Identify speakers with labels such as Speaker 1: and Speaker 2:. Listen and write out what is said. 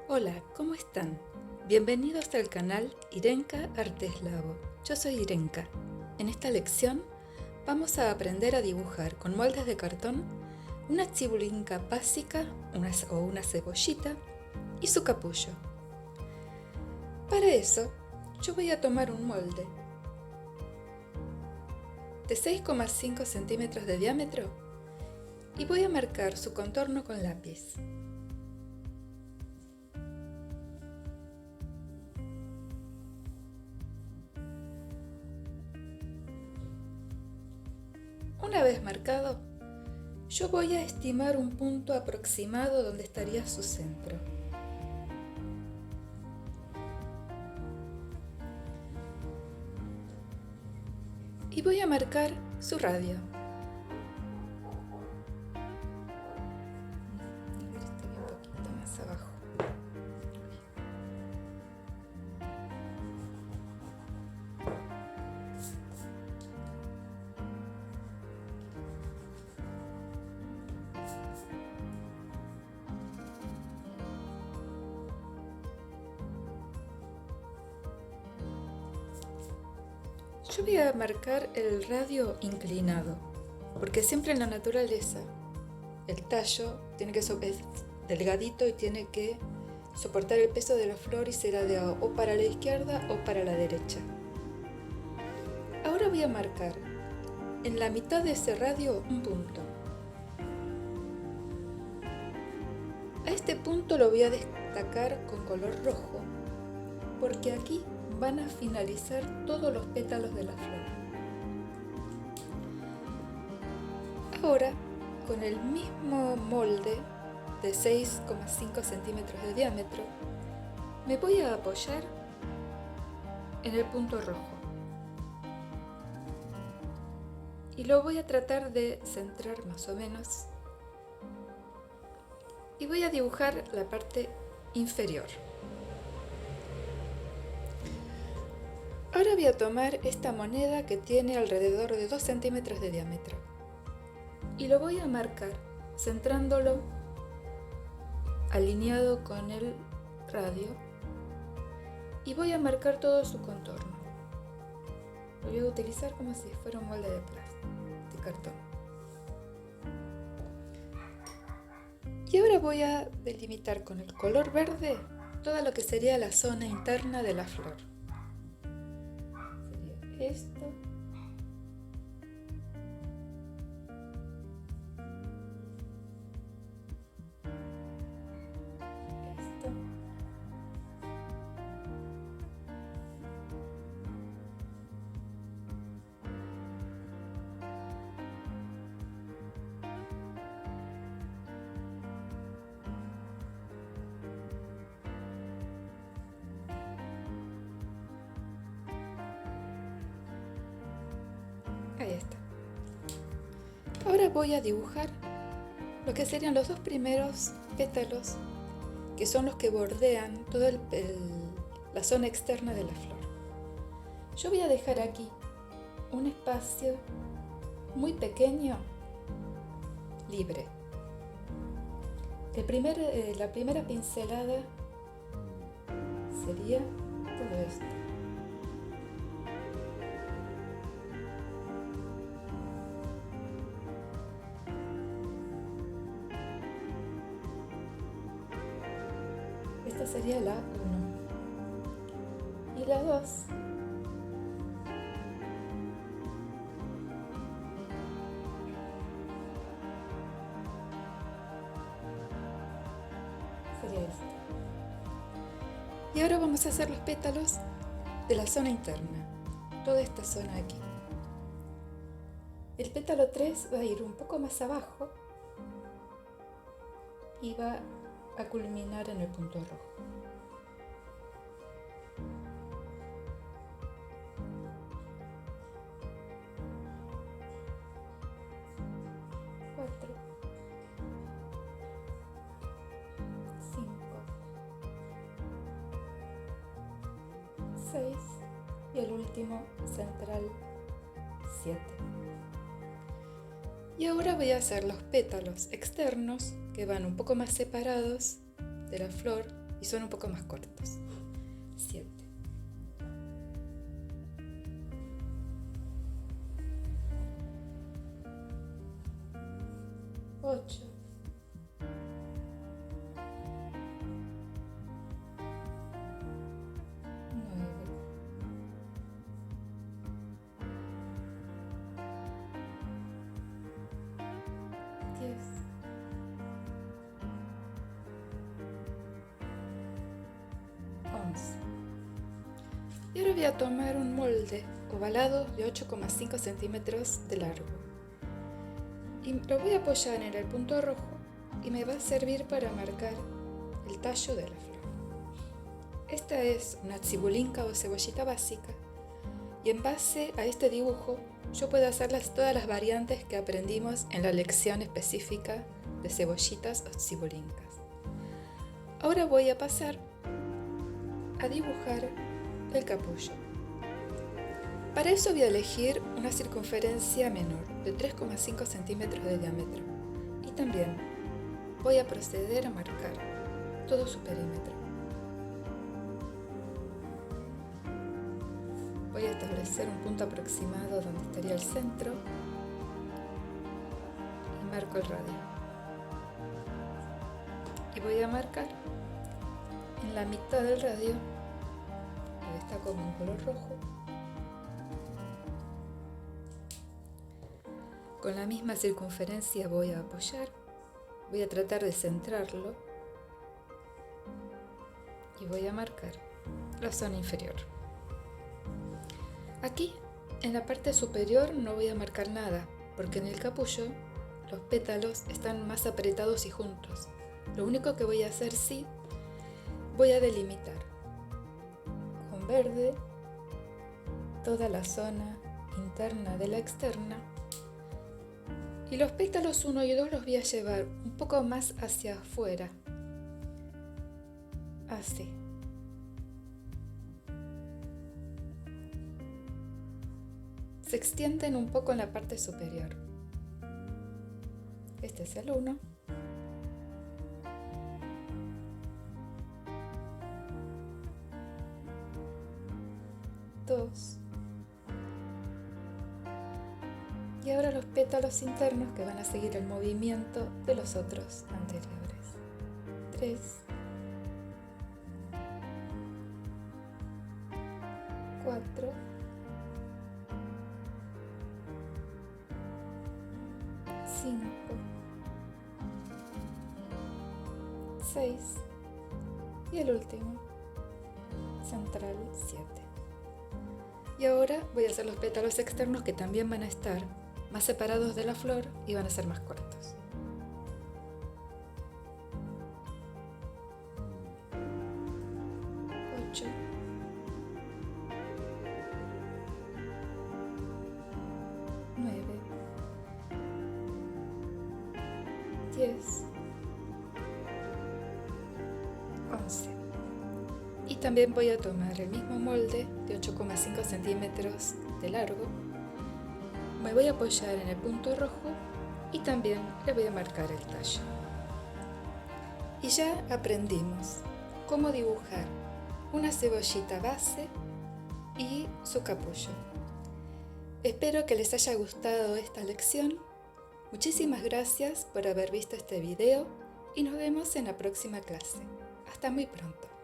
Speaker 1: Hola, ¿cómo están? Bienvenidos al canal Irenka Arteslavo. Yo soy Irenka. En esta lección vamos a aprender a dibujar con moldes de cartón una chibulinka básica o una cebollita y su capullo. Para eso, yo voy a tomar un molde de 6,5 centímetros de diámetro y voy a marcar su contorno con lápiz. Una vez marcado, yo voy a estimar un punto aproximado donde estaría su centro. Y voy a marcar su radio. A ver, estaría un poquito más abajo. Yo voy a marcar el radio inclinado, porque siempre en la naturaleza el tallo tiene que ser delgadito y tiene que soportar el peso de la flor y será de o para la izquierda o para la derecha. Ahora voy a marcar en la mitad de ese radio un punto. A este punto lo voy a destacar con color rojo, porque aquí van a finalizar todos los pétalos de la flor. Ahora, con el mismo molde de 6,5 centímetros de diámetro, me voy a apoyar en el punto rojo y lo voy a tratar de centrar más o menos y voy a dibujar la parte inferior. Ahora voy a tomar esta moneda que tiene alrededor de 2 centímetros de diámetro y lo voy a marcar centrándolo alineado con el radio y voy a marcar todo su contorno. Lo voy a utilizar como si fuera un molde de plástico, de cartón. Y ahora voy a delimitar con el color verde todo lo que sería la zona interna de la flor. Sería esto. Esto. Ahí está. Ahora voy a dibujar lo que serían los dos primeros pétalos, que son los que bordean toda la zona externa de la flor. Yo voy a dejar aquí un espacio muy pequeño, libre. La primera pincelada sería todo esto. Esta sería la 1 y la 2 sería esta. Y ahora vamos a hacer los pétalos de la zona interna, toda esta zona aquí. El pétalo 3 va a ir un poco más abajo y va a culminar en el punto rojo. Cuatro, 5, 6 y el último central 7. Y ahora voy a hacer los pétalos externos que van un poco más separados de la flor y son un poco más cortos. 7. 8. 9. 10. 11. Y ahora voy a tomar un molde ovalado de 8,5 centímetros de largo y lo voy a apoyar en el punto rojo y me va a servir para marcar el tallo de la flor. Esta es una cibulinca o cebollita básica y en base a este dibujo yo puedo hacer todas las variantes que aprendimos en la lección específica de cebollitas o cibulincas. Ahora voy a pasar a dibujar el capullo. Para eso voy a elegir una circunferencia menor de 3,5 centímetros de diámetro y también voy a proceder a marcar todo su perímetro. Voy a establecer un punto aproximado donde estaría el centro y marco el radio. Y voy a marcar en la mitad del radio, que está como un color rojo, con la misma circunferencia voy a apoyar, voy a tratar de centrarlo y voy a marcar la zona inferior. Aquí, en la parte superior, no voy a marcar nada, porque en el capullo los pétalos están más apretados y juntos. Lo único que voy a hacer, sí, voy a delimitar con verde toda la zona interna de la externa y los pétalos 1 y 2 los voy a llevar un poco más hacia afuera, así. Se extienden un poco en la parte superior. Este es el 1. Dos. Y ahora los pétalos internos que van a seguir el movimiento de los otros anteriores. 3. 4. 5. 6. Y el último, central, 7. Y ahora voy a hacer los pétalos externos que también van a estar más separados de la flor y van a ser más cortos. Ocho. 9. 10. 11. Y también voy a tomar el mismo molde de 8,5 centímetros de largo. Me voy a apoyar en el punto rojo y también le voy a marcar el tallo. Y ya aprendimos cómo dibujar una cebollita base y su capullo. Espero que les haya gustado esta lección. Muchísimas gracias por haber visto este video y nos vemos en la próxima clase. Hasta muy pronto.